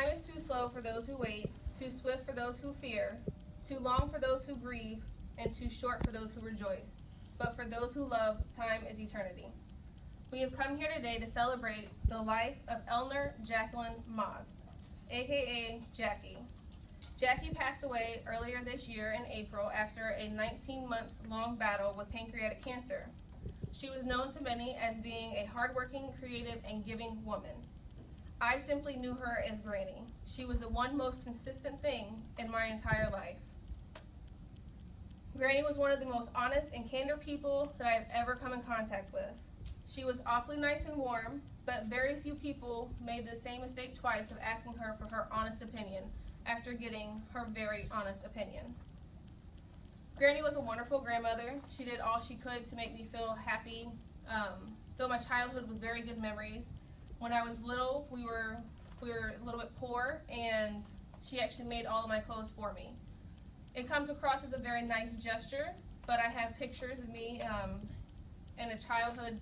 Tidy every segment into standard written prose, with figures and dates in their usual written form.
Time is too slow for those who wait, too swift for those who fear, too long for those who grieve, and too short for those who rejoice. But for those who love, time is eternity. We have come here today to celebrate the life of Eleanor Jacqueline Mogg, aka Jackie. Jackie passed away earlier this year in April after a 19-month-long battle with pancreatic cancer. She was known to many as being a hardworking, creative, and giving woman. I simply knew her as Granny. She was the one most consistent thing in my entire life. Granny was one of the most honest and candid people that I have ever come in contact with. She was awfully nice and warm, but very few people made the same mistake twice of asking her for her honest opinion after getting her very honest opinion. Granny was a wonderful grandmother. She did all she could to make me feel happy, fill my childhood with very good memories. When I was little, we were a little bit poor, and she actually made all of my clothes for me. It comes across as a very nice gesture, but I have pictures of me in a childhood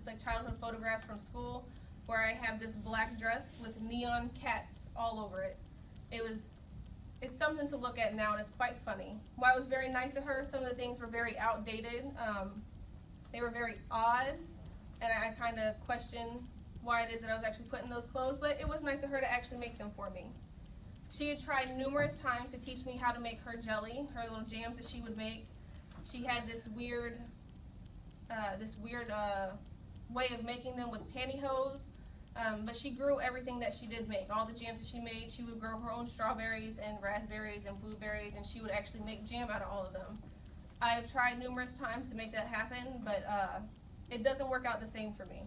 photographs from school, where I have this black dress with neon cats all over it. It's something to look at now, and it's quite funny. While I was very nice to her, some of the things were very outdated. They were very odd, and I kind of questioned why it is that I was actually putting those clothes, but it was nice of her to actually make them for me. She had tried numerous times to teach me how to make her jelly, her little jams that she would make. She had this weird way of making them with pantyhose, but she grew everything that she did make. All the jams that she made, she would grow her own strawberries and raspberries and blueberries, and she would actually make jam out of all of them. I have tried numerous times to make that happen, but it doesn't work out the same for me.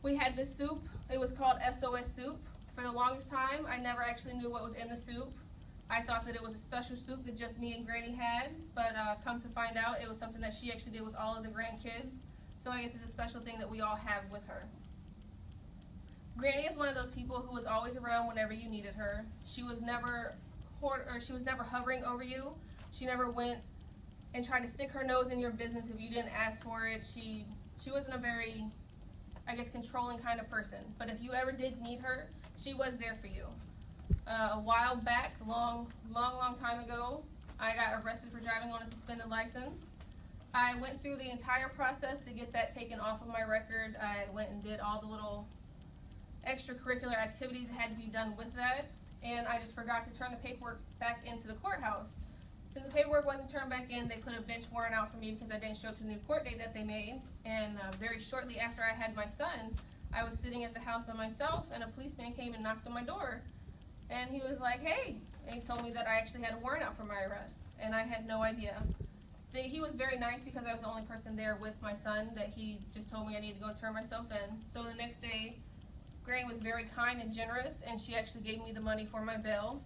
We had this soup. It was called SOS soup. For the longest time, I never actually knew what was in the soup. I thought that it was a special soup that just me and Granny had, but come to find out, it was something that she actually did with all of the grandkids. So I guess it's a special thing that we all have with her. Granny is one of those people who was always around whenever you needed her. She was never hovering over you. She never went and tried to stick her nose in your business if you didn't ask for it. She wasn't a very, I guess, controlling kind of person. But if you ever did need her, she was there for you. A while back, long time ago, I got arrested for driving on a suspended license. I went through the entire process to get that taken off of my record. I went and did all the little extracurricular activities that had to be done with that, and I just forgot to turn the paperwork back into the courthouse. Since the paperwork wasn't turned back in, they put a bench warrant out for me because I didn't show up to the new court date that they made, and very shortly after I had my son, I was sitting at the house by myself, and a policeman came and knocked on my door. And he was like, hey, and he told me that I actually had a warrant out for my arrest, and I had no idea. He was very nice because I was the only person there with my son, that he just told me I needed to go and turn myself in. So the next day, Granny was very kind and generous, and she actually gave me the money for my bail.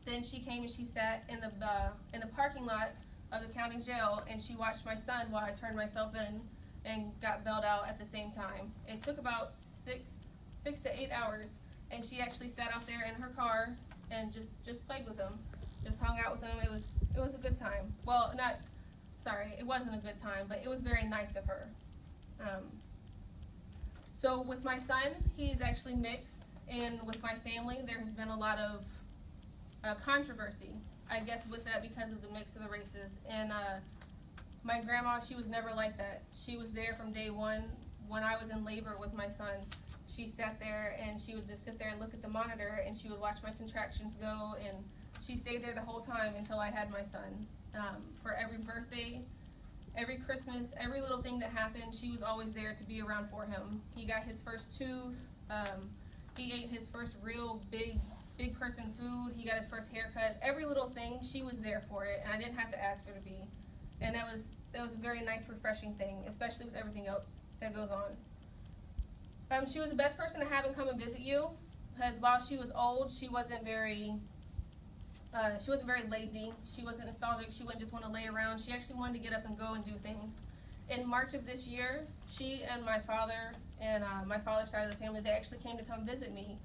Then she came and she sat in the parking lot of the county jail, and she watched my son while I turned myself in and got bailed out at the same time. It took about six to 8 hours, and she actually sat out there in her car and just played with him, just hung out with him. It was a good time. Well, it wasn't a good time, but it was very nice of her. So with my son, he's actually mixed, and with my family, there has been a lot of controversy, I guess, with that because of the mix of the races. And my grandma, she was never like that. She was there from day one. When I was in labor with my son, she sat there and she would just sit there and look at the monitor, and she would watch my contractions go, and she stayed there the whole time until I had my son. For every birthday, every Christmas, every little thing that happened, she was always there to be around for him. He got his first tooth. He ate his first real big person food. He got his first haircut. Every little thing, she was there for it, and I didn't have to ask her to be. And that was a very nice, refreshing thing, especially with everything else that goes on. She was the best person to have him come and visit you, because while she was old, she wasn't very lazy. She wasn't nostalgic. She wouldn't just want to lay around. She actually wanted to get up and go and do things. In March of this year, she and my father and my father's side of the family, they actually came to come visit me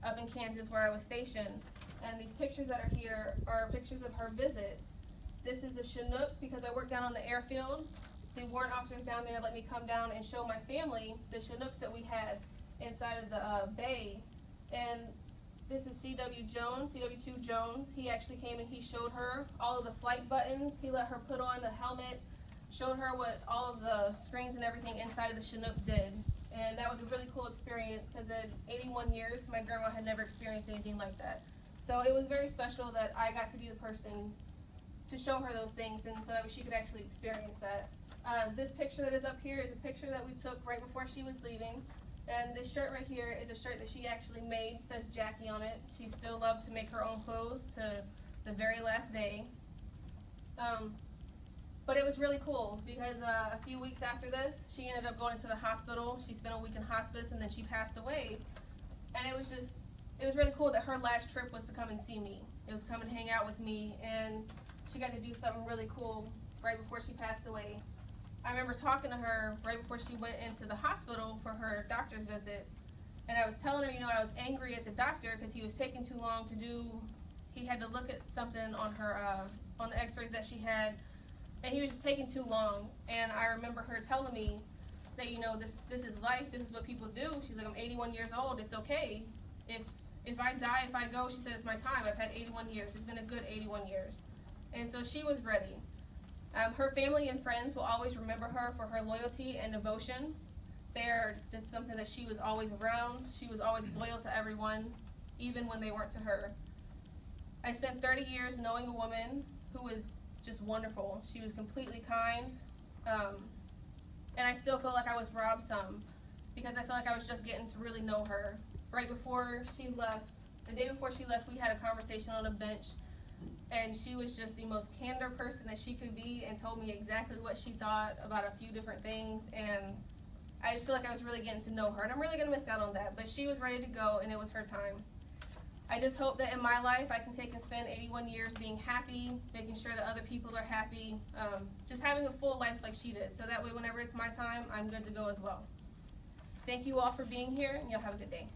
up in Kansas where I was stationed. And these pictures that are here are pictures of her visit. This is a Chinook because I worked down on the airfield. The warrant officers down there let me come down and show my family the Chinooks that we had inside of the bay. And This is C.W. Jones, CW2 Jones. He actually came and he showed her all of the flight buttons. He let her put on the helmet, showed her what all of the screens and everything inside of the Chinook did. And that was a really cool experience because in 81 years, my grandma had never experienced anything like that. So it was very special that I got to be the person to show her those things and so that she could actually experience that. This picture that is up here is a picture that we took right before she was leaving. And this shirt right here is a shirt that she actually made. It says Jackie on it. She still loved to make her own clothes to the very last day. But it was really cool because a few weeks after this, she ended up going to the hospital. She spent a week in hospice and then she passed away. And it was really cool that her last trip was to come and see me. It was come and hang out with me, and she got to do something really cool right before she passed away. I remember talking to her right before she went into the hospital for her doctor's visit, and I was telling her, I was angry at the doctor because he was taking too long to do, he had to look at something on her, on the x-rays that she had, and he was just taking too long. And I remember her telling me that, this is life, this is what people do. She's like, I'm 81 years old, it's okay. If I die, if I go, she said, it's my time. I've had 81 years. It's been a good 81 years. And so she was ready. Her family and friends will always remember her for her loyalty and devotion. That's something that she was always around. She was always loyal to everyone, even when they weren't to her. I spent 30 years knowing a woman who was just wonderful. She was completely kind, and I still feel like I was robbed some because I feel like I was just getting to really know her. Right before she left, the day before she left, we had a conversation on a bench, and she was just the most candor person that she could be and told me exactly what she thought about a few different things, and I just feel like I was really getting to know her, and I'm really going to miss out on that, but she was ready to go, and it was her time. I just hope that in my life I can take and spend 81 years being happy, making sure that other people are happy, just having a full life like she did, so that way whenever it's my time, I'm good to go as well. Thank you all for being here, and y'all have a good day.